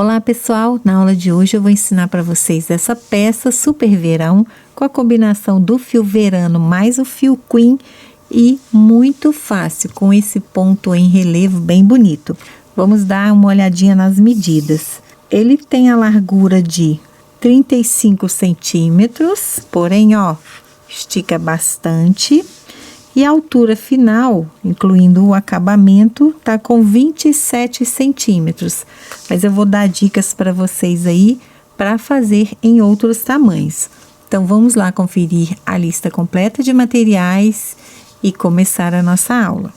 Olá pessoal, na aula de hoje eu vou ensinar para vocês essa peça super verão com a combinação do fio verano mais o fio queen e muito fácil com esse ponto em relevo bem bonito. Vamos dar uma olhadinha nas medidas. Ele tem a largura de 35 centímetros, porém ó, estica bastante. E a altura final, incluindo o acabamento, tá com 27 centímetros. Mas eu vou dar dicas para vocês aí para fazer em outros tamanhos. Então, vamos lá conferir a lista completa de materiais e começar a nossa aula.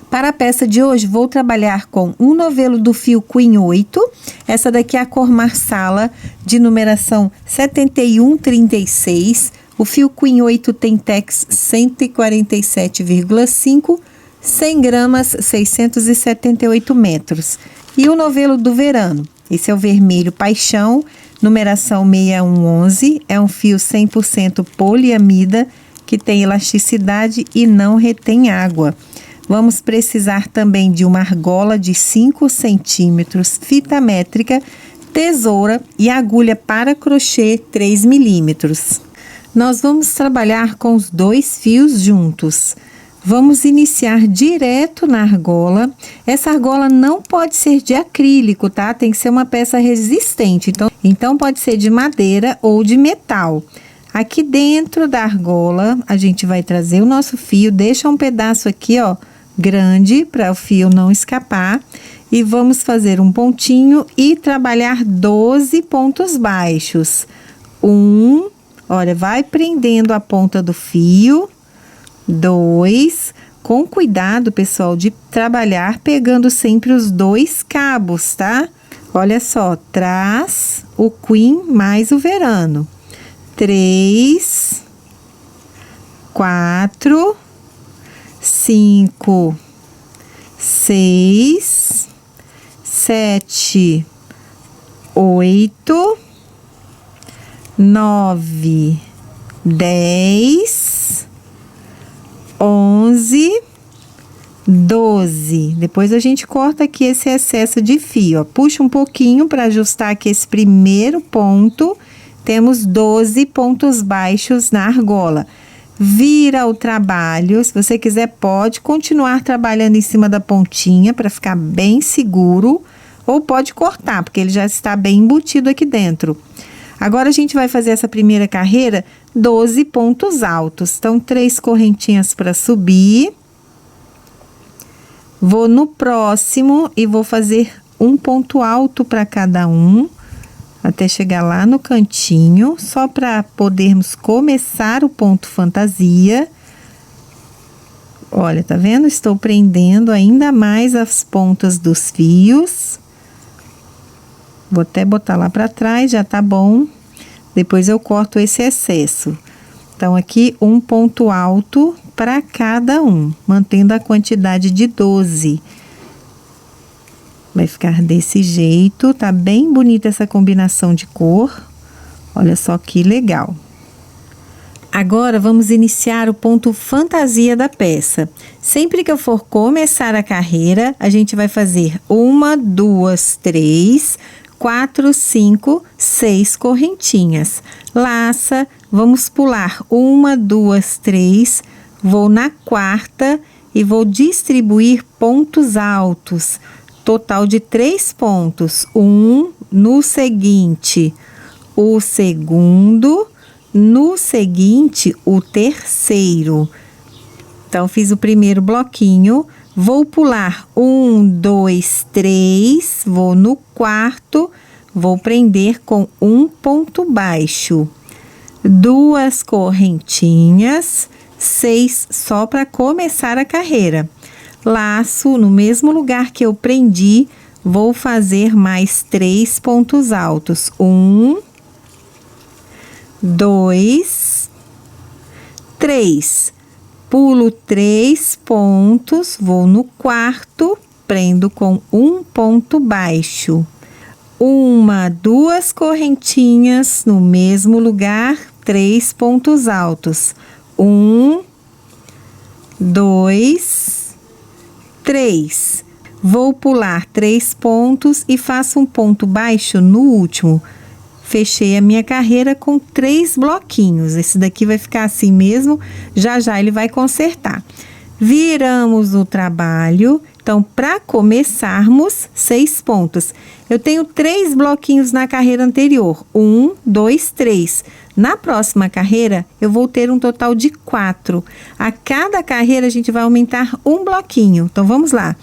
Para a peça de hoje, vou trabalhar com um novelo do fio Queen 8. Essa daqui é a cor marsala, de numeração 7136. O fio Queen 8 tem tex 147,5, 100 gramas, 678 metros. E o novelo do verano, esse é o vermelho paixão, numeração 6111. É um fio 100% poliamida, que tem elasticidade e não retém água. Vamos precisar também de uma argola de 5 centímetros, fita métrica, tesoura e agulha para crochê 3 milímetros. Nós vamos trabalhar com os dois fios juntos. Vamos iniciar direto na argola. Essa argola não pode ser de acrílico, tá? Tem que ser uma peça resistente, então pode ser de madeira ou de metal. Aqui dentro da argola, a gente vai trazer o nosso fio, deixa um pedaço aqui, ó, grande para o fio não escapar, e vamos fazer um pontinho e trabalhar 12 pontos baixos. Olha, vai prendendo a ponta do fio. 2, com cuidado, pessoal, de trabalhar pegando sempre os dois cabos, tá? Olha só, traz o queen mais o verano. 3, 4, 5, 6, 7, 8, 9, 10, 11, 12. Depois a gente corta aqui esse excesso de fio, ó. Puxa um pouquinho para ajustar aqui esse primeiro ponto. Temos 12 pontos baixos na argola. Vira o trabalho, se você quiser pode continuar trabalhando em cima da pontinha para ficar bem seguro, ou pode cortar, porque ele já está bem embutido aqui dentro. Agora a gente vai fazer essa primeira carreira 12 pontos altos, então 3 correntinhas para subir. Vou no próximo e vou fazer um ponto alto para cada um, até chegar lá no cantinho, só para podermos começar o ponto fantasia. Olha, tá vendo? Estou prendendo ainda mais as pontas dos fios. Vou até botar lá para trás, já tá bom. Depois eu corto esse excesso. Então, aqui um ponto alto para cada um, mantendo a quantidade de 12. Vai ficar desse jeito, tá bem bonita essa combinação de cor. Olha só que legal. Agora, vamos iniciar o ponto fantasia da peça. Sempre que eu for começar a carreira, a gente vai fazer 1, 2, 3, 4, 5, 6 correntinhas. Laça, vamos pular 1, 2, 3, vou na quarta e vou distribuir pontos altos. Total de 3 pontos, no seguinte, o segundo, no seguinte, o terceiro. Então, fiz o primeiro bloquinho, vou pular 1, 2, 3, vou no quarto, vou prender com um ponto baixo. 2 correntinhas, 6 só para começar a carreira. Laço no mesmo lugar que eu prendi, vou fazer mais 3 pontos altos. 1, 2, 3. Pulo 3 pontos, vou no quarto, prendo com um ponto baixo. 1, 2 correntinhas no mesmo lugar, 3 pontos altos. 1, 2, 3. Vou pular 3 pontos e faço um ponto baixo no último. Fechei a minha carreira com 3 bloquinhos. Esse daqui vai ficar assim mesmo, já já ele vai consertar. Viramos o trabalho. Então, para começarmos, 6 pontos. Eu tenho 3 bloquinhos na carreira anterior. 1, 2, 3. Na próxima carreira, eu vou ter um total de 4. A cada carreira, a gente vai aumentar um bloquinho. Então, vamos lá.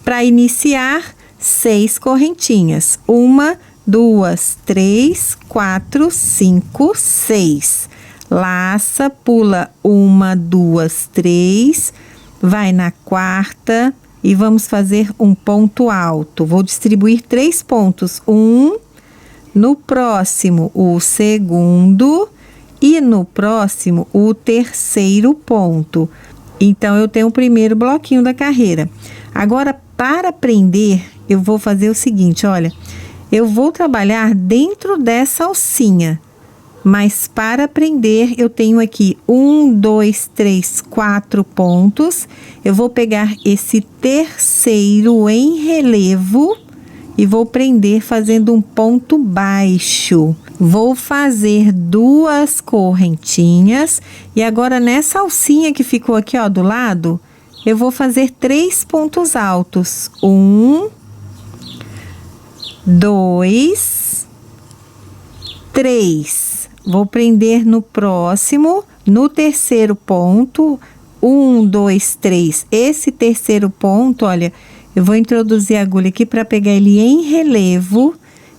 Para iniciar, 6 correntinhas. 1, 2, 3, 4, 5, 6. Laça, pula 1, 2, 3. Vai na quarta. E vamos fazer um ponto alto. Vou distribuir 3 pontos. No próximo, o segundo. E no próximo, o terceiro ponto. Então, eu tenho o primeiro bloquinho da carreira. Agora, para prender, eu vou fazer o seguinte, olha. Eu vou trabalhar dentro dessa alcinha. Mas para prender, eu tenho aqui 1, 2, 3, 4 pontos. Eu vou pegar esse terceiro em relevo e vou prender fazendo um ponto baixo. Vou fazer 2 correntinhas e agora nessa alcinha que ficou aqui, ó, do lado, eu vou fazer 3 pontos altos. 1, 2, 3. Vou prender no próximo, no terceiro ponto, 1, 2, 3. Esse terceiro ponto, olha, eu vou introduzir a agulha aqui para pegar ele em relevo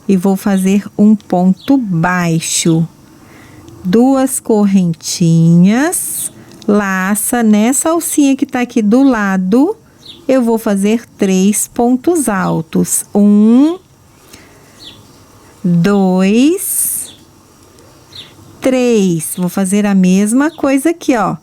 e vou fazer um ponto baixo. 2 correntinhas, laça nessa alcinha que tá aqui do lado, eu vou fazer 3 pontos altos. 1, 2, 3. Vou fazer a mesma coisa aqui, ó.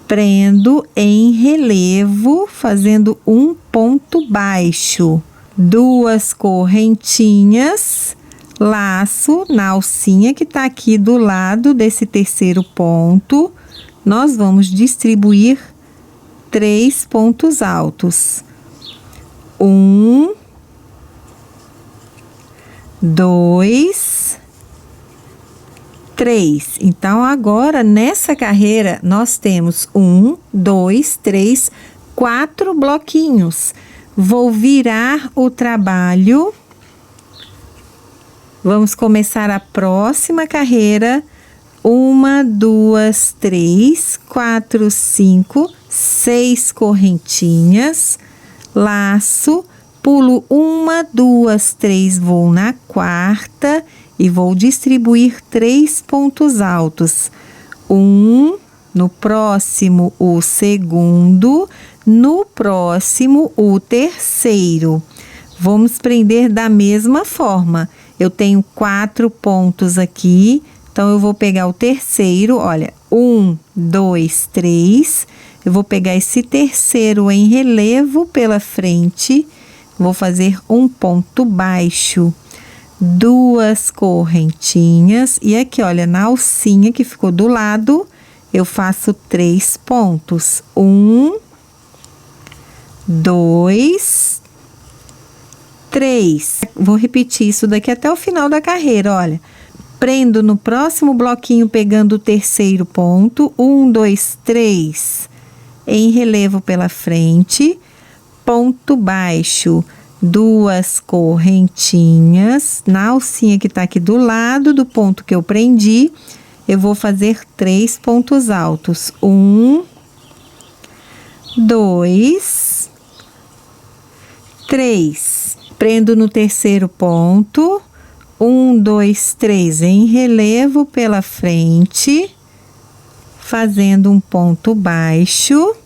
Prendo em relevo, fazendo um ponto baixo. 2 correntinhas, laço na alcinha que tá aqui do lado desse terceiro ponto. Nós vamos distribuir 3 pontos altos. 1, 2, 3. Então, agora, nessa carreira, nós temos 1, 2, 3, 4 bloquinhos. Vou virar o trabalho. Vamos começar a próxima carreira. 1, 2, 3, 4, 5, 6 correntinhas. Laço, pulo 1, 2, 3, vou na quarta. E vou distribuir 3 pontos altos. 1, no próximo, o segundo, no próximo, o terceiro. Vamos prender da mesma forma. Eu tenho 4 pontos aqui, então eu vou pegar o terceiro, olha, 1, 2, 3. Eu vou pegar esse terceiro em relevo pela frente, vou fazer um ponto baixo. 2 correntinhas e aqui, olha, na alcinha que ficou do lado, eu faço 3 pontos. 1, 2, 3. Vou repetir isso daqui até o final da carreira, olha. Prendo no próximo bloquinho pegando o terceiro ponto. 1, 2, 3. Em relevo pela frente. Ponto baixo. 2 correntinhas, na alcinha que tá aqui do lado do ponto que eu prendi, eu vou fazer 3 pontos altos. 1, 2, 3. Prendo no terceiro ponto, 1, 2, 3, em relevo pela frente, fazendo um ponto baixo.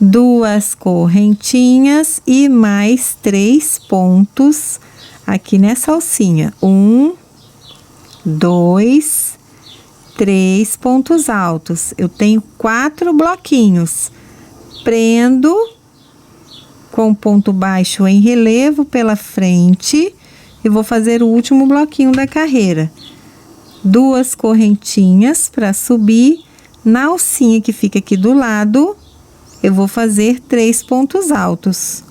2 correntinhas e mais 3 pontos aqui nessa alcinha. 1, 2, 3 pontos altos. Eu tenho 4 bloquinhos. Prendo com ponto baixo em relevo pela frente e vou fazer o último bloquinho da carreira. 2 correntinhas para subir na alcinha que fica aqui do lado. eu vou fazer 3 pontos altos.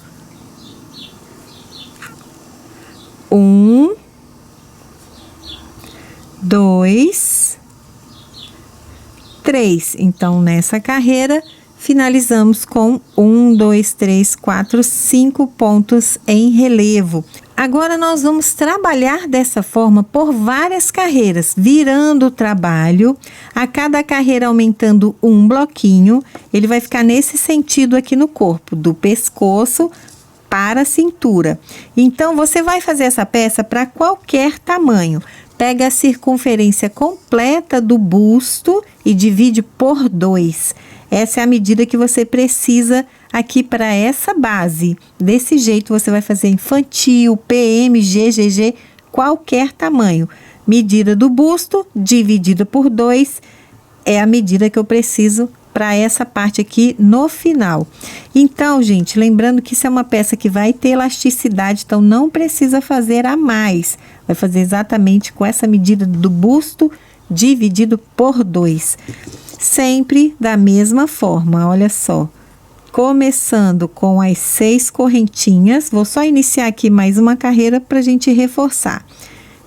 1, 2, 3. Então, nessa carreira, finalizamos com 1, 2, 3, 4, 5 pontos em relevo. Agora, nós vamos trabalhar dessa forma por várias carreiras, virando o trabalho, a cada carreira aumentando um bloquinho. Ele vai ficar nesse sentido aqui no corpo, do pescoço para a cintura. Então, você vai fazer essa peça para qualquer tamanho. Pega a circunferência completa do busto e divide por 2. Essa é a medida que você precisa aqui para essa base. Desse jeito você vai fazer infantil, PM, GGG, qualquer tamanho. Medida do busto dividida por 2 é a medida que eu preciso para essa parte aqui no final. Então, gente, lembrando que isso é uma peça que vai ter elasticidade, então não precisa fazer a mais. Vai fazer exatamente com essa medida do busto dividido por 2. Sempre da mesma forma, olha só. Começando com as 6 correntinhas, vou só iniciar aqui mais uma carreira para a gente reforçar.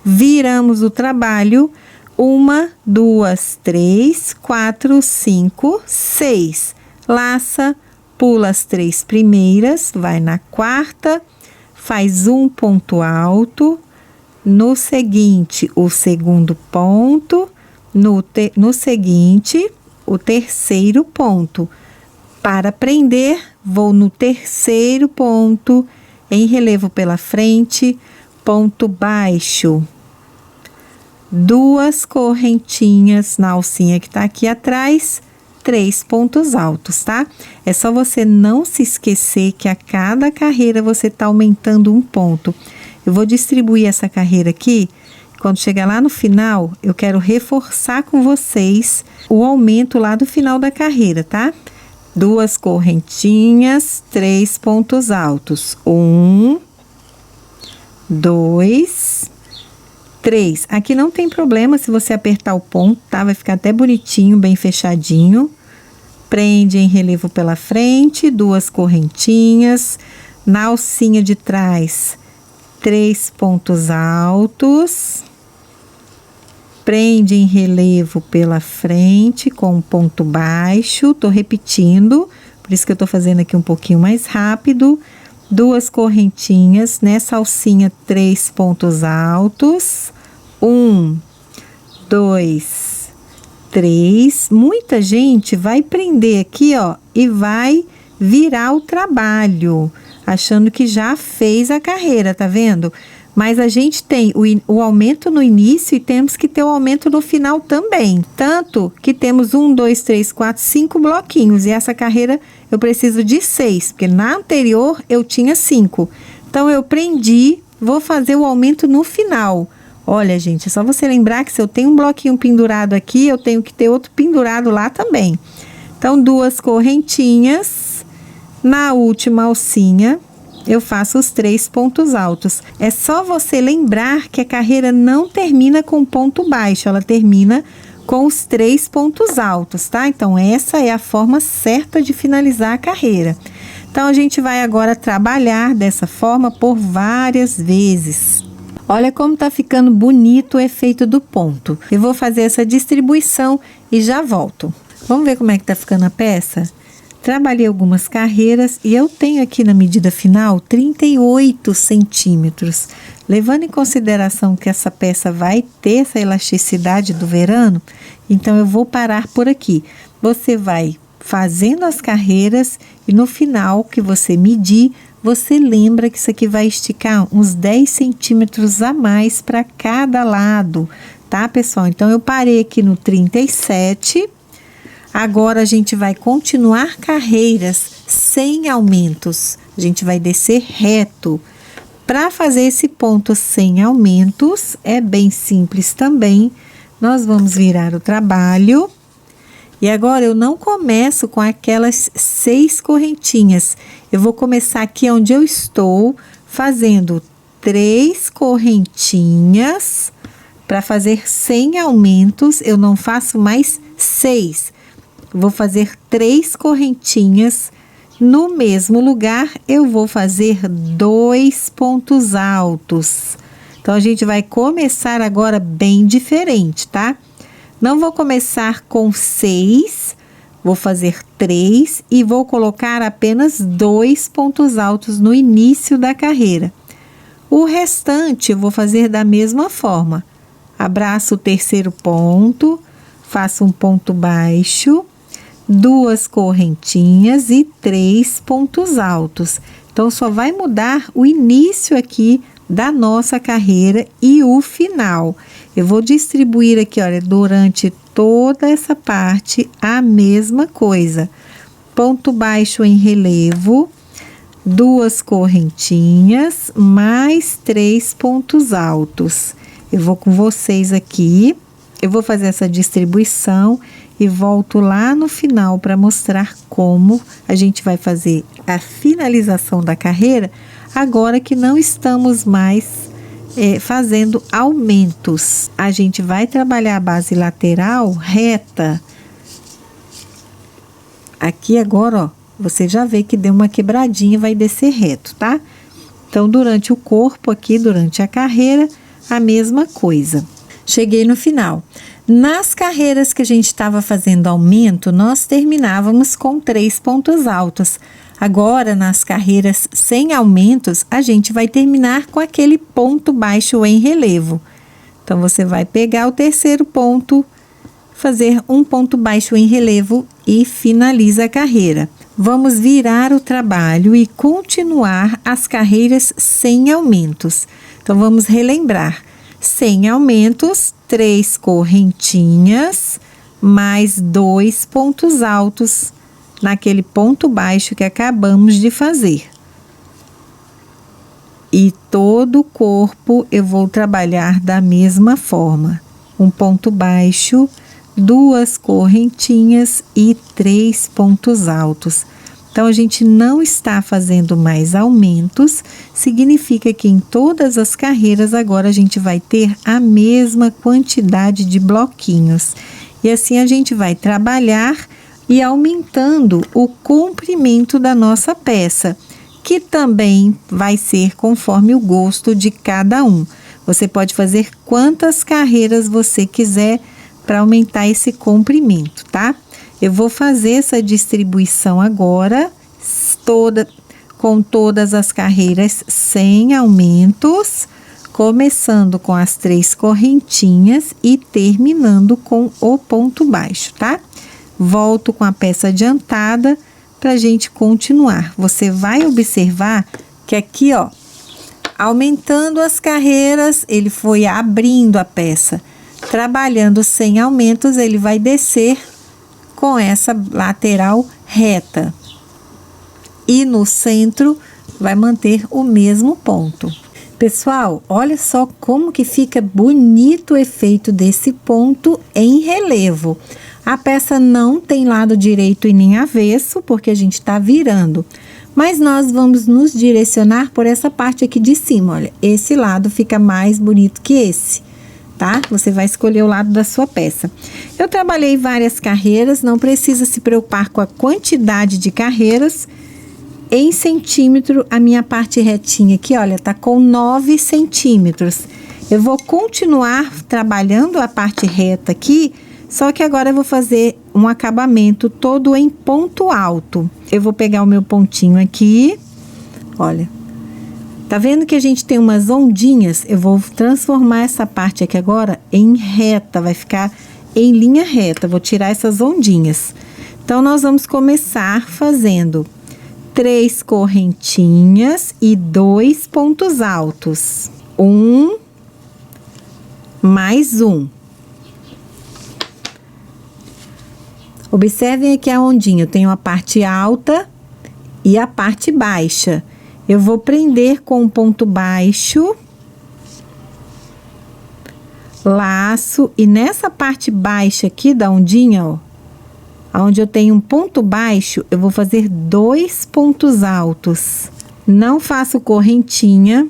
Viramos o trabalho, 1, 2, 3, 4, 5, 6. Laça, pula as 3 primeiras, vai na quarta, faz um ponto alto, no seguinte, o segundo ponto, no seguinte, o terceiro ponto. Para prender, vou no terceiro ponto, em relevo pela frente, ponto baixo. 2 correntinhas na alcinha que tá aqui atrás, 3 pontos altos, tá? É só você não se esquecer que a cada carreira você tá aumentando um ponto. Eu vou distribuir essa carreira aqui. Quando chegar lá no final, eu quero reforçar com vocês o aumento lá do final da carreira, tá? 2 correntinhas, 3 pontos altos. 1, 2, 3. Aqui não tem problema se você apertar o ponto, tá? Vai ficar até bonitinho, bem fechadinho. Prende em relevo pela frente, 2 correntinhas. Na alcinha de trás, 3 pontos altos. Prende em relevo pela frente com um ponto baixo. Tô repetindo, por isso que eu tô fazendo aqui um pouquinho mais rápido. 2 correntinhas, nessa alcinha 3 pontos altos. 1, 2, 3. Muita gente vai prender aqui, ó, e vai virar o trabalho, achando que já fez a carreira, tá vendo? Mas a gente tem o aumento no início e temos que ter o aumento no final também. Tanto que temos 1, 2, 3, 4, 5 bloquinhos. E essa carreira eu preciso de 6, porque na anterior eu tinha 5. Então, eu prendi, vou fazer o aumento no final. Olha, gente, é só você lembrar que se eu tenho um bloquinho pendurado aqui, eu tenho que ter outro pendurado lá também. Então, 2 correntinhas. Na última alcinha, eu faço os 3 pontos altos. É só você lembrar que a carreira não termina com ponto baixo, ela termina com os 3 pontos altos, tá? Então, essa é a forma certa de finalizar a carreira. Então, a gente vai agora trabalhar dessa forma por várias vezes. Olha como tá ficando bonito o efeito do ponto. Eu vou fazer essa distribuição e já volto. Vamos ver como é que tá ficando a peça? Trabalhei algumas carreiras e eu tenho aqui na medida final 38 centímetros. Levando em consideração que essa peça vai ter essa elasticidade do verano, então eu vou parar por aqui. Você vai fazendo as carreiras e no final que você medir, você lembra que isso aqui vai esticar uns 10 centímetros a mais para cada lado, tá, pessoal? Então, eu parei aqui no 37. Agora, a gente vai continuar carreiras sem aumentos. A gente vai descer reto. Para fazer esse ponto sem aumentos, é bem simples também. Nós vamos virar o trabalho. E agora, eu não começo com aquelas 6 correntinhas. Eu vou começar aqui onde eu estou, fazendo 3 correntinhas. Para fazer sem aumentos, eu não faço mais 6. Vou fazer 3 correntinhas No mesmo lugar, eu vou fazer 2 pontos altos. Então, a gente vai começar agora bem diferente, tá? Não vou começar com 6, vou fazer 3 e vou colocar apenas 2 pontos altos no início da carreira. O restante eu vou fazer da mesma forma. Abraço o terceiro ponto, faço um ponto baixo, 2 correntinhas e 3 pontos altos. Então, só vai mudar o início aqui da nossa carreira e o final. Eu vou distribuir aqui, olha, durante toda essa parte a mesma coisa. Ponto baixo em relevo, 2 correntinhas, mais 3 pontos altos. Eu vou com vocês aqui, eu vou fazer essa distribuição e volto lá no final para mostrar como a gente vai fazer a finalização da carreira, agora que não estamos mais fazendo aumentos. A gente vai trabalhar a base lateral reta. Aqui agora, ó, você já vê que deu uma quebradinha, vai descer reto, tá? Então, durante o corpo aqui, durante a carreira, a mesma coisa. Cheguei no final. Nas carreiras que a gente estava fazendo aumento, nós terminávamos com 3 pontos altos. Agora, nas carreiras sem aumentos, a gente vai terminar com aquele ponto baixo em relevo. Então, você vai pegar o terceiro ponto, fazer um ponto baixo em relevo e finaliza a carreira. Vamos virar o trabalho e continuar as carreiras sem aumentos. Então, vamos relembrar. Sem aumentos, 3 correntinhas, mais 2 pontos altos naquele ponto baixo que acabamos de fazer. E todo o corpo eu vou trabalhar da mesma forma. Um ponto baixo, 2 correntinhas e 3 pontos altos. Então, a gente não está fazendo mais aumentos, significa que em todas as carreiras agora a gente vai ter a mesma quantidade de bloquinhos. E assim a gente vai trabalhar e aumentando o comprimento da nossa peça, que também vai ser conforme o gosto de cada um. Você pode fazer quantas carreiras você quiser para aumentar esse comprimento, tá? Eu vou fazer essa distribuição agora, com todas as carreiras sem aumentos, começando com as 3 correntinhas e terminando com o ponto baixo, tá? Volto com a peça adiantada para a gente continuar. Você vai observar que aqui, ó, aumentando as carreiras, ele foi abrindo a peça. Trabalhando sem aumentos, ele vai descer com essa lateral reta. E no centro vai manter o mesmo ponto. Pessoal, olha só como que fica bonito o efeito desse ponto em relevo. A peça não tem lado direito e nem avesso, porque a gente está virando. Mas nós vamos nos direcionar por essa parte aqui de cima, olha. Esse lado fica mais bonito que esse, tá? Você vai escolher o lado da sua peça. Eu trabalhei várias carreiras, não precisa se preocupar com a quantidade de carreiras. Em centímetro, a minha parte retinha aqui, olha, tá com 9 centímetros. Eu vou continuar trabalhando a parte reta aqui, só que agora eu vou fazer um acabamento todo em ponto alto. Eu vou pegar o meu pontinho aqui, olha. Tá vendo que a gente tem umas ondinhas? Eu vou transformar essa parte aqui agora em reta, vai ficar em linha reta. Vou tirar essas ondinhas. Então, nós vamos começar fazendo 3 correntinhas e 2 pontos altos. 1, mais 1. Observem aqui a ondinha, eu tenho a parte alta e a parte baixa. Eu vou prender com um ponto baixo, laço, e nessa parte baixa aqui da ondinha, ó, onde eu tenho um ponto baixo, eu vou fazer 2 pontos altos. Não faço correntinha,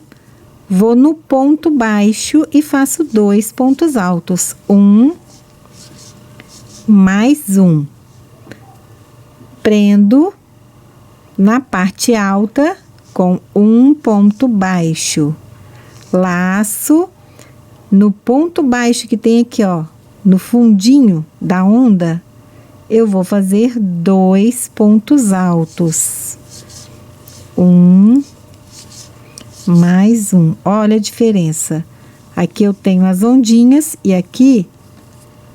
vou no ponto baixo e faço 2 pontos altos. 1, mais 1. Prendo, na parte alta com um ponto baixo. Laço no ponto baixo que tem aqui, ó, no fundinho da onda, eu vou fazer 2 pontos altos. Um, mais um. Olha a diferença. Aqui eu tenho as ondinhas e aqui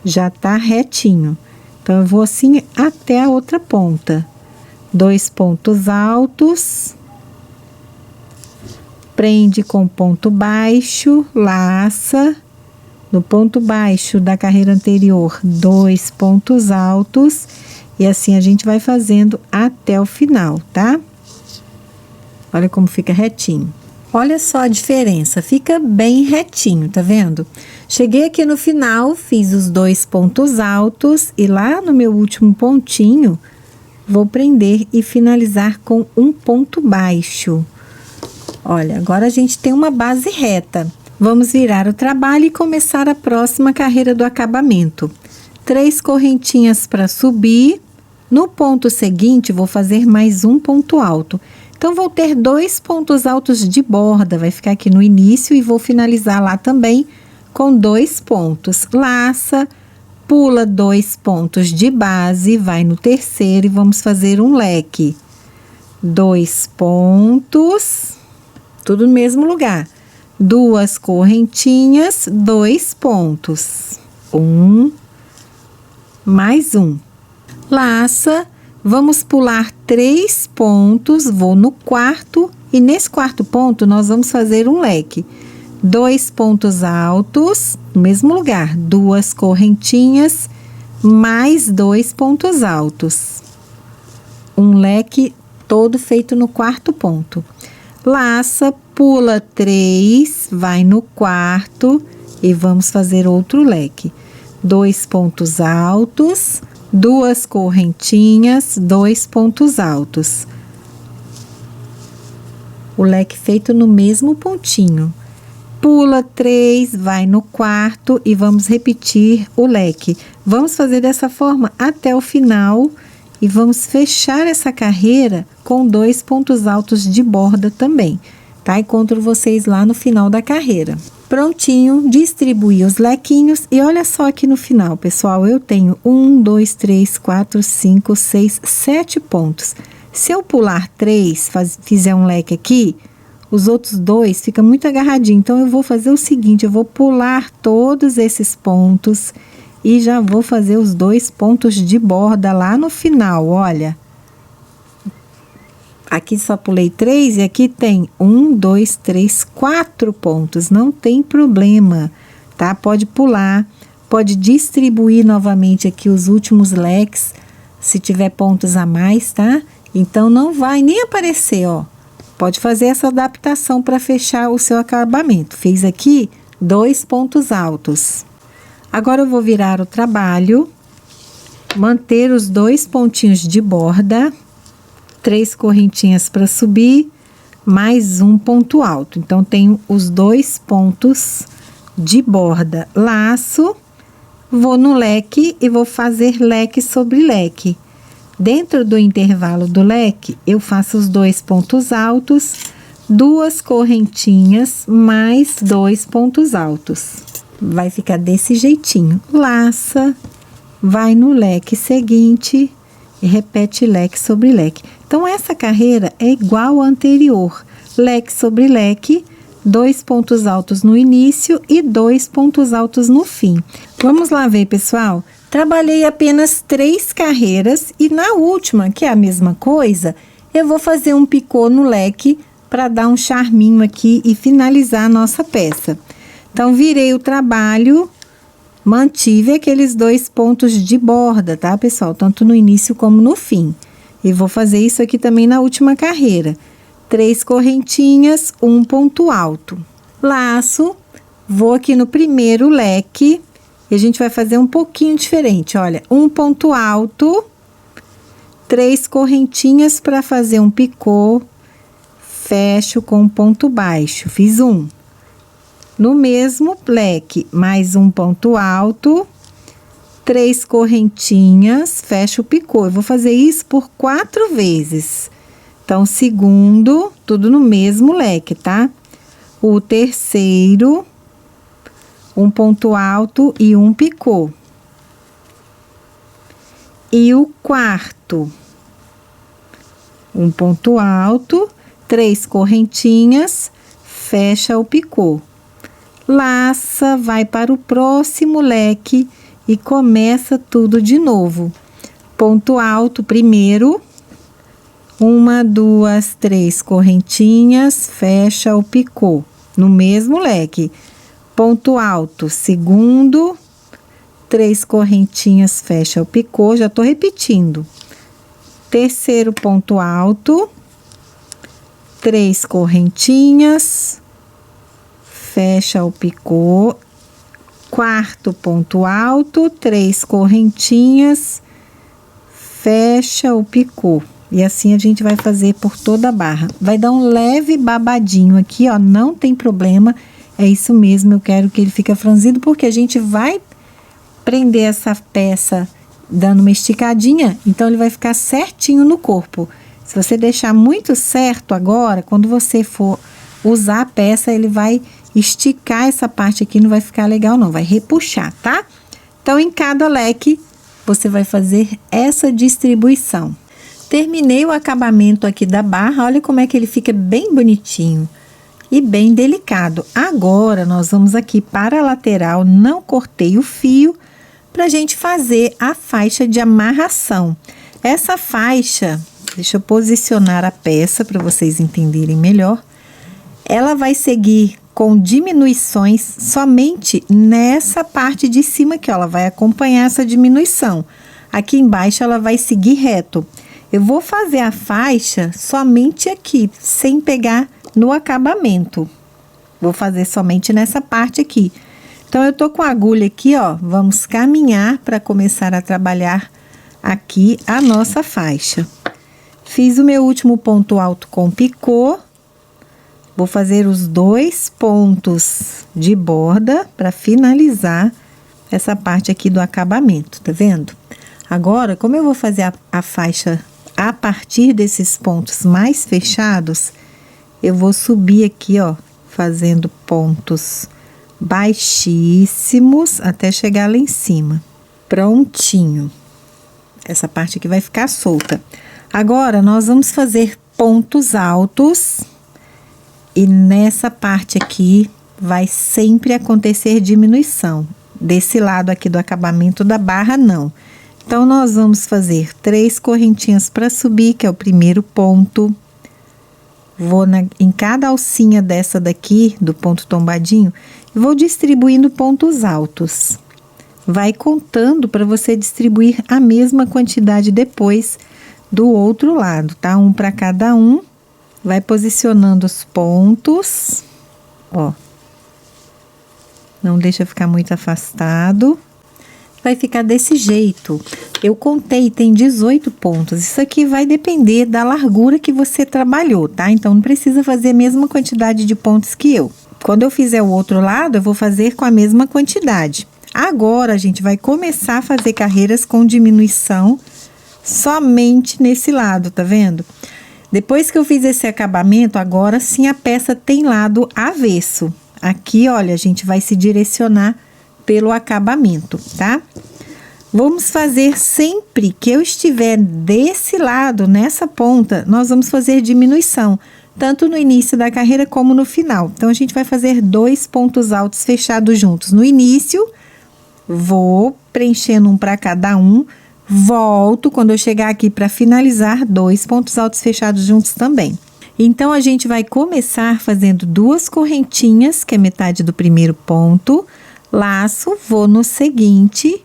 já tá retinho. Então, eu vou assim até a outra ponta. 2 pontos altos. Prende com ponto baixo, laça. No ponto baixo da carreira anterior, 2 pontos altos. E assim a gente vai fazendo até o final, tá? Olha como fica retinho. Olha só a diferença, fica bem retinho, tá vendo? Cheguei aqui no final, fiz os 2 pontos altos e lá no meu último pontinho, vou prender e finalizar com um ponto baixo. Olha, agora a gente tem uma base reta. Vamos virar o trabalho e começar a próxima carreira do acabamento. 3 correntinhas para subir. No ponto seguinte, vou fazer mais um ponto alto. Então, vou ter 2 pontos altos de borda, vai ficar aqui no início e vou finalizar lá também com 2 pontos. Laça, pula 2 pontos de base, vai no terceiro e vamos fazer um leque. 2 pontos, tudo no mesmo lugar. 2 correntinhas, 2 pontos. Mais um. Laça. Vamos pular 3 pontos, vou no quarto e nesse quarto ponto nós vamos fazer um leque. 2 pontos altos, no mesmo lugar, 2 correntinhas, mais 2 pontos altos. Um leque todo feito no quarto ponto. Laça, pula 3, vai no quarto e vamos fazer outro leque. 2 pontos altos. 2 correntinhas, 2 pontos altos. O leque feito no mesmo pontinho. Pula 3, vai no quarto e vamos repetir o leque. Vamos fazer dessa forma até o final e vamos fechar essa carreira com 2 pontos altos de borda também, tá? Encontro vocês lá no final da carreira. Prontinho, distribuí os lequinhos e olha só aqui no final, pessoal, eu tenho 1, 2, 3, 4, 5, 6, 7 pontos. Se eu pular 3, fizer um leque aqui, os outros 2 ficam muito agarradinho. Então, eu vou fazer o seguinte, eu vou pular todos esses pontos e já vou fazer os 2 pontos de borda lá no final, olha. Aqui só pulei 3 e aqui tem 1, 2, 3, 4 pontos. Não tem problema, tá? Pode pular, pode distribuir novamente aqui os últimos leques, se tiver pontos a mais, tá? Então, não vai nem aparecer, ó. Pode fazer essa adaptação para fechar o seu acabamento. Fiz aqui 2 pontos altos. Agora, eu vou virar o trabalho, manter os 2 pontinhos de borda, 3 correntinhas para subir, mais um ponto alto. Então, tenho os 2 pontos de borda. Laço, vou no leque e vou fazer leque sobre leque. Dentro do intervalo do leque, eu faço os 2 pontos altos, 2 correntinhas, mais 2 pontos altos. Vai ficar desse jeitinho. Laça, vai no leque seguinte e repete leque sobre leque. Então, essa carreira é igual à anterior. Leque sobre leque, 2 pontos altos no início e 2 pontos altos no fim. Vamos lá ver, pessoal? Trabalhei apenas 3 carreiras e na última, que é a mesma coisa, eu vou fazer um picô no leque para dar um charminho aqui e finalizar a nossa peça. Então, virei o trabalho, mantive aqueles 2 pontos de borda, tá, pessoal? Tanto no início como no fim. E vou fazer isso aqui também na última carreira. 3 correntinhas, 1 ponto alto. Laço, vou aqui no primeiro leque e a gente vai fazer um pouquinho diferente. Olha, 1 ponto alto, 3 correntinhas para fazer um picô, fecho com um ponto baixo. Fiz 1. No mesmo leque, mais um ponto alto, 3 correntinhas, fecho o picô. Eu vou fazer isso por 4 vezes. Então, segundo, tudo no mesmo leque, tá? O terceiro, um ponto alto e um picô. E o quarto, um ponto alto, 3 correntinhas, fecha o picô. Laça, vai para o próximo leque e começa tudo de novo. Ponto alto primeiro, 1, 2, 3 correntinhas, fecha o picô, no mesmo leque. Ponto alto, segundo, 3 correntinhas, fecha o picô, já tô repetindo. Terceiro ponto alto, 3 correntinhas, fecha o picô. Quarto ponto alto, 3 correntinhas, fecha o picô. E assim a gente vai fazer por toda a barra. Vai dar um leve babadinho aqui, ó, não tem problema. É isso mesmo, eu quero que ele fique franzido, porque a gente vai prender essa peça dando uma esticadinha, então ele vai ficar certinho no corpo. Se você deixar muito certo agora, quando você for usar a peça, ele vai esticar essa parte aqui, não vai ficar legal não, vai repuxar, tá? Então, em cada leque, você vai fazer essa distribuição. Terminei o acabamento aqui da barra, olha como é que ele fica bem bonitinho e bem delicado. Agora, nós vamos aqui para a lateral, não cortei o fio, para a gente fazer a faixa de amarração. Essa faixa, deixa eu posicionar a peça para vocês entenderem melhor. Ela vai seguir com diminuições somente nessa parte de cima aqui, ó, ela vai acompanhar essa diminuição. Aqui embaixo ela vai seguir reto. Eu vou fazer a faixa somente aqui, sem pegar no acabamento. Vou fazer somente nessa parte aqui. Então, eu tô com a agulha aqui, ó, vamos caminhar para começar a trabalhar aqui a nossa faixa. Fiz o meu último ponto alto com picô. Vou fazer os 2 pontos de borda para finalizar essa parte aqui do acabamento, tá vendo? Agora, como eu vou fazer a faixa a partir desses pontos mais fechados, eu vou subir aqui, ó, fazendo pontos baixíssimos até chegar lá em cima. Prontinho. Essa parte aqui vai ficar solta. Agora, nós vamos fazer pontos altos e nessa parte aqui vai sempre acontecer diminuição. Desse lado aqui do acabamento da barra, não. Então, nós vamos fazer 3 correntinhas para subir, que é o primeiro ponto. Vou em cada alcinha dessa daqui, do ponto tombadinho, vou distribuindo pontos altos. Vai contando para você distribuir a mesma quantidade depois do outro lado, tá? Um para cada um. Vai posicionando os pontos, ó. Não deixa ficar muito afastado. Vai ficar desse jeito. Eu contei, tem 18 pontos. Isso aqui vai depender da largura que você trabalhou, tá? Então, não precisa fazer a mesma quantidade de pontos que eu. Quando eu fizer o outro lado, eu vou fazer com a mesma quantidade. Agora, a gente vai começar a fazer carreiras com diminuição somente nesse lado, tá vendo? Depois que eu fiz esse acabamento, agora sim a peça tem lado avesso. Aqui, olha, a gente vai se direcionar pelo acabamento, tá? Vamos fazer sempre que eu estiver desse lado, nessa ponta, nós vamos fazer diminuição, tanto no início da carreira como no final. Então, a gente vai fazer 2 pontos altos fechados juntos. No início, vou preenchendo um para cada um, volto, quando eu chegar aqui para finalizar, 2 pontos altos fechados juntos também. Então, a gente vai começar fazendo 2 correntinhas, que é metade do primeiro ponto, laço, vou no seguinte,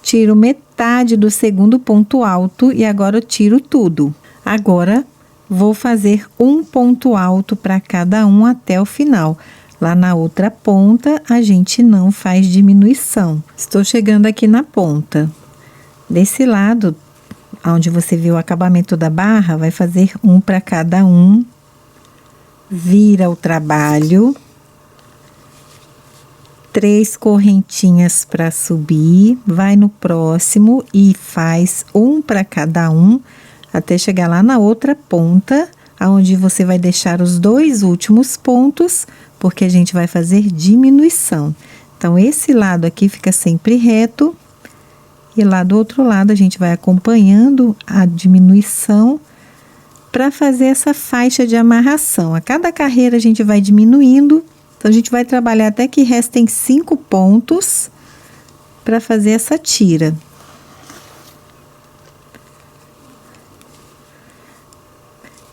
tiro metade do segundo ponto alto e agora eu tiro tudo. Agora, vou fazer um ponto alto para cada um até o final. Lá na outra ponta, a gente não faz diminuição. Estou chegando aqui na ponta. Desse lado, onde você viu o acabamento da barra, vai fazer um para cada um. Vira o trabalho. 3 correntinhas para subir, vai no próximo e faz um para cada um, até chegar lá na outra ponta, aonde você vai deixar os 2 últimos pontos, porque a gente vai fazer diminuição. Então, esse lado aqui fica sempre reto, e lá do outro lado a gente vai acompanhando a diminuição para fazer essa faixa de amarração. A cada carreira a gente vai diminuindo, então a gente vai trabalhar até que restem 5 pontos para fazer essa tira.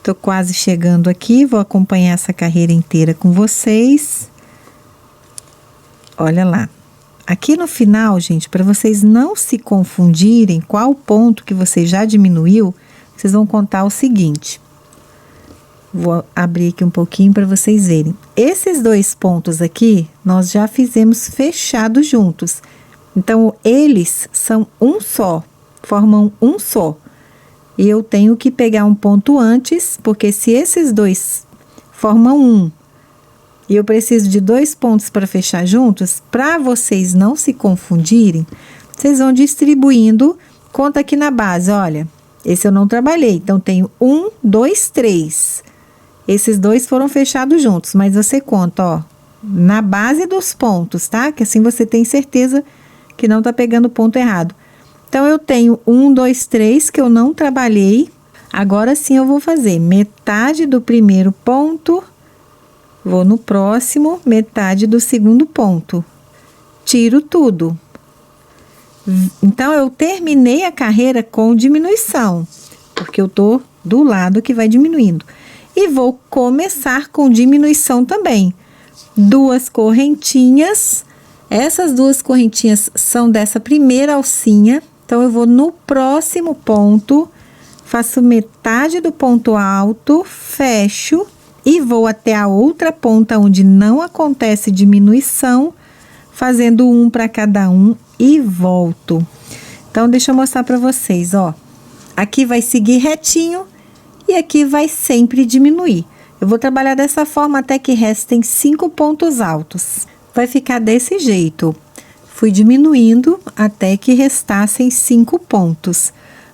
Tô quase chegando aqui, vou acompanhar essa carreira inteira com vocês. Olha lá. Aqui no final, gente, para vocês não se confundirem qual ponto que você já diminuiu, vocês vão contar o seguinte. Vou abrir aqui um pouquinho para vocês verem. Esses 2 pontos aqui, nós já fizemos fechados juntos. Então, eles são um só, formam um só. E eu tenho que pegar um ponto antes, porque se esses 2 formam um, e eu preciso de 2 pontos para fechar juntos, para vocês não se confundirem, vocês vão distribuindo, conta aqui na base, olha, esse eu não trabalhei, então tenho 1, 2, 3. Esses 2 foram fechados juntos, mas você conta, ó, na base dos pontos, tá? Que assim você tem certeza que não tá pegando o ponto errado. Então, eu tenho 1, 2, 3 que eu não trabalhei. Agora sim eu vou fazer metade do primeiro ponto, vou no próximo, metade do segundo ponto. Tiro tudo. Então, eu terminei a carreira com diminuição, porque eu tô do lado que vai diminuindo. E vou começar com diminuição também. 2 correntinhas. Essas 2 correntinhas são dessa primeira alcinha. Então, eu vou no próximo ponto, faço metade do ponto alto, fecho e vou até a outra ponta onde não acontece diminuição, fazendo 1 para cada um e volto. Então, deixa eu mostrar para vocês, ó. Aqui vai seguir retinho e aqui vai sempre diminuir. Eu vou trabalhar dessa forma até que restem 5 pontos altos. Vai ficar desse jeito. Fui diminuindo até que restassem 5 pontos.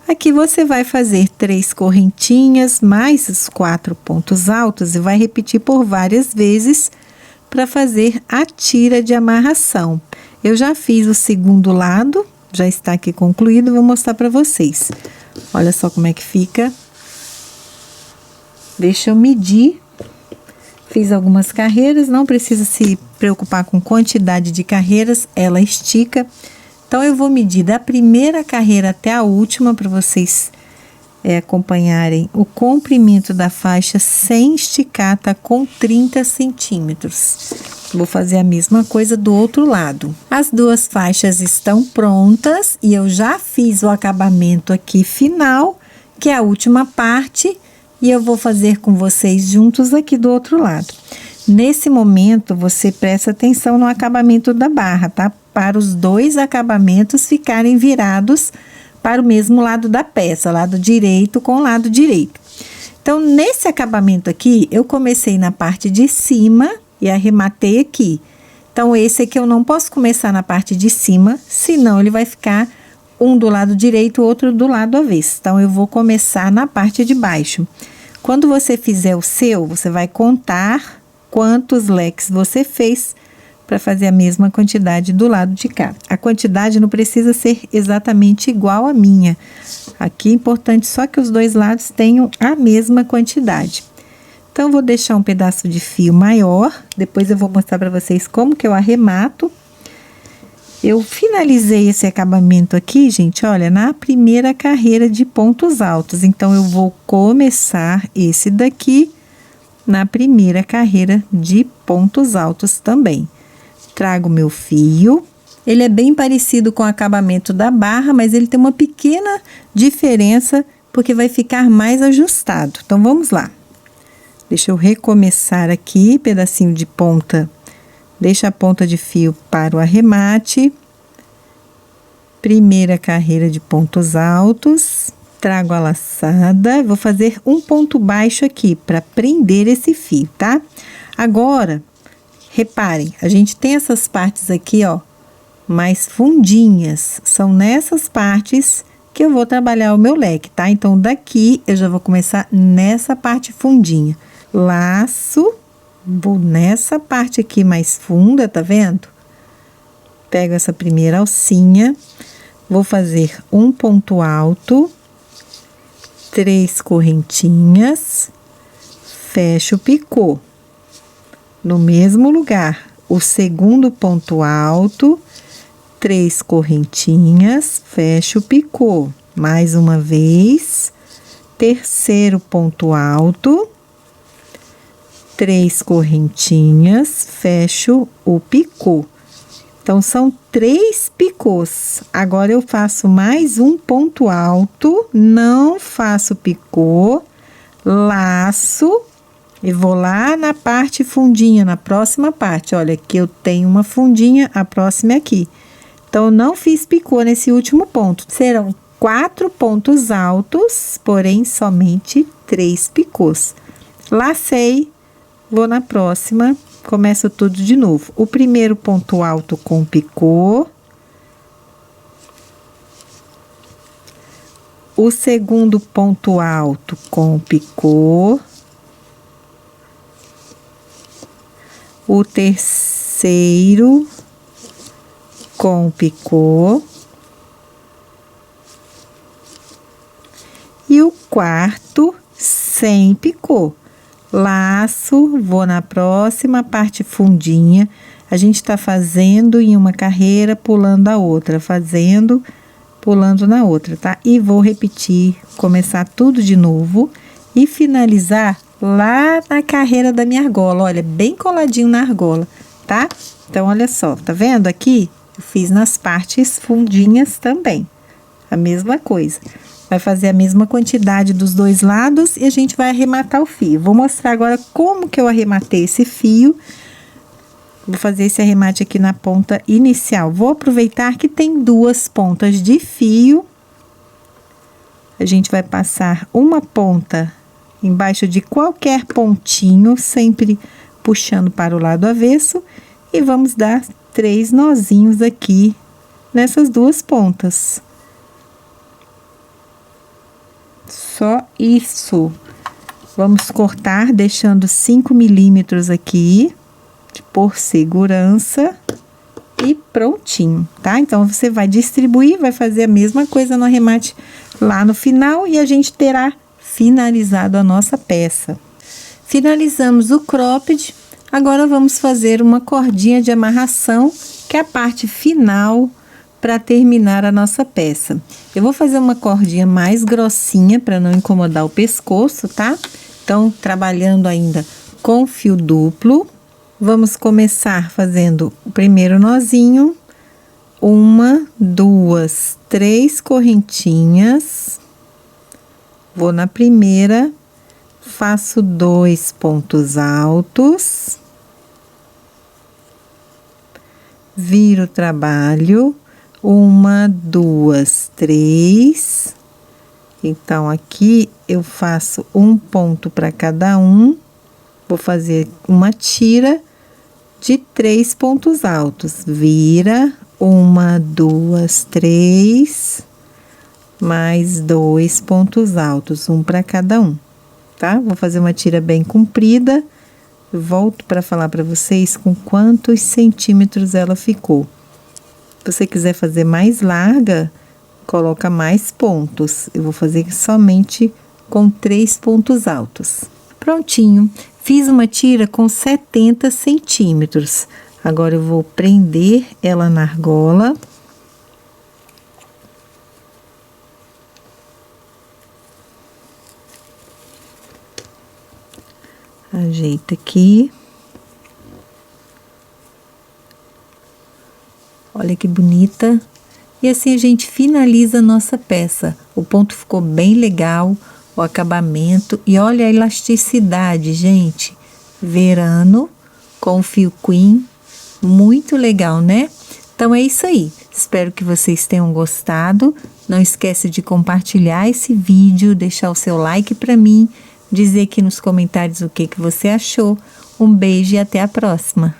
Aqui você vai fazer 3 correntinhas, mais os 4 pontos altos e vai repetir por várias vezes para fazer a tira de amarração. Eu já fiz o segundo lado, já está aqui concluído, vou mostrar para vocês. Olha só como é que fica. Deixa eu medir. Fiz algumas carreiras, não precisa se preocupar com quantidade de carreiras, ela estica. Então, eu vou medir da primeira carreira até a última para vocês acompanharem o comprimento da faixa sem esticar, tá com 30 centímetros. Vou fazer a mesma coisa do outro lado. As 2 faixas estão prontas e eu já fiz o acabamento aqui final, que é a última parte. E eu vou fazer com vocês juntos aqui do outro lado. Nesse momento, você presta atenção no acabamento da barra, tá? Para os 2 acabamentos ficarem virados para o mesmo lado da peça, lado direito com lado direito. Então, nesse acabamento aqui, eu comecei na parte de cima e arrematei aqui. Então, esse aqui eu não posso começar na parte de cima, senão ele vai ficar um do lado direito, outro do lado avesso. Então, eu vou começar na parte de baixo. Quando você fizer o seu, você vai contar quantos leques você fez para fazer a mesma quantidade do lado de cá. A quantidade não precisa ser exatamente igual à minha. Aqui é importante só que os 2 lados tenham a mesma quantidade. Então, eu vou deixar um pedaço de fio maior, depois eu vou mostrar para vocês como que eu arremato. Eu finalizei esse acabamento aqui, gente, olha, na primeira carreira de pontos altos. Então, eu vou começar esse daqui na primeira carreira de pontos altos também. Trago meu fio. Ele é bem parecido com o acabamento da barra, mas ele tem uma pequena diferença, porque vai ficar mais ajustado. Então, vamos lá. Deixa eu recomeçar aqui, pedacinho de ponta. Deixa a ponta de fio para o arremate. Primeira carreira de pontos altos. Trago a laçada. Vou fazer um ponto baixo aqui para prender esse fio, tá? Agora, reparem, a gente tem essas partes aqui, ó, mais fundinhas. São nessas partes que eu vou trabalhar o meu leque, tá? Então, daqui eu já vou começar nessa parte fundinha. Laço, vou nessa parte aqui mais funda, tá vendo? Pego essa primeira alcinha, vou fazer um ponto alto, 3 correntinhas, fecho o picô. No mesmo lugar, o segundo ponto alto, 3 correntinhas, fecho o picô. Mais uma vez, terceiro ponto alto, 3 correntinhas, fecho o picô. Então, são 3 picôs. Agora, eu faço mais um ponto alto, não faço picô, laço e vou lá na parte fundinha, na próxima parte. Olha, aqui eu tenho uma fundinha, a próxima é aqui. Então, eu não fiz picô nesse último ponto. Serão 4 pontos altos, porém, somente 3 picôs. Lacei. Vou na próxima, começo tudo de novo. O primeiro ponto alto com picô. O segundo ponto alto com picô. O terceiro com picô. E o quarto sem picô. Laço, vou na próxima parte fundinha. A gente tá fazendo em uma carreira, pulando a outra, fazendo, pulando na outra, tá? E vou repetir, começar tudo de novo e finalizar lá na carreira da minha argola. Olha, bem coladinho na argola, tá? Então, olha só, tá vendo aqui? Eu fiz nas partes fundinhas também, a mesma coisa. Vai fazer a mesma quantidade dos dois lados e a gente vai arrematar o fio. Vou mostrar agora como que eu arrematei esse fio. Vou fazer esse arremate aqui na ponta inicial. Vou aproveitar que tem 2 pontas de fio. A gente vai passar uma ponta embaixo de qualquer pontinho, sempre puxando para o lado avesso. E vamos dar 3 nozinhos aqui nessas 2 pontas. Só isso. Vamos cortar, deixando 5 milímetros aqui, por segurança, e prontinho, tá? Então, você vai distribuir, vai fazer a mesma coisa no arremate lá no final e a gente terá finalizado a nossa peça. Finalizamos o cropped, agora vamos fazer uma cordinha de amarração, que é a parte final para terminar a nossa peça. Eu vou fazer uma cordinha mais grossinha para não incomodar o pescoço, tá? Então, trabalhando ainda com fio duplo, vamos começar fazendo o primeiro nozinho, 1, 2, 3 correntinhas. Vou na primeira, faço 2 pontos altos, viro o trabalho, 1, 2, 3. Então, aqui eu faço um ponto para cada um. Vou fazer uma tira de 3 pontos altos. Vira, 1, 2, 3, mais 2 pontos altos, um para cada um, tá? Vou fazer uma tira bem comprida. Volto para falar para vocês com quantos centímetros ela ficou. Se você quiser fazer mais larga, coloca mais pontos. Eu vou fazer somente com 3 pontos altos. Prontinho. Fiz uma tira com 70 centímetros. Agora, eu vou prender ela na argola. Ajeita aqui. Olha que bonita. E assim a gente finaliza a nossa peça. O ponto ficou bem legal, o acabamento. E olha a elasticidade, gente. Verano com fio queen. Muito legal, né? Então, é isso aí. Espero que vocês tenham gostado. Não esquece de compartilhar esse vídeo, deixar o seu like para mim, dizer aqui nos comentários o que você achou. Um beijo e até a próxima.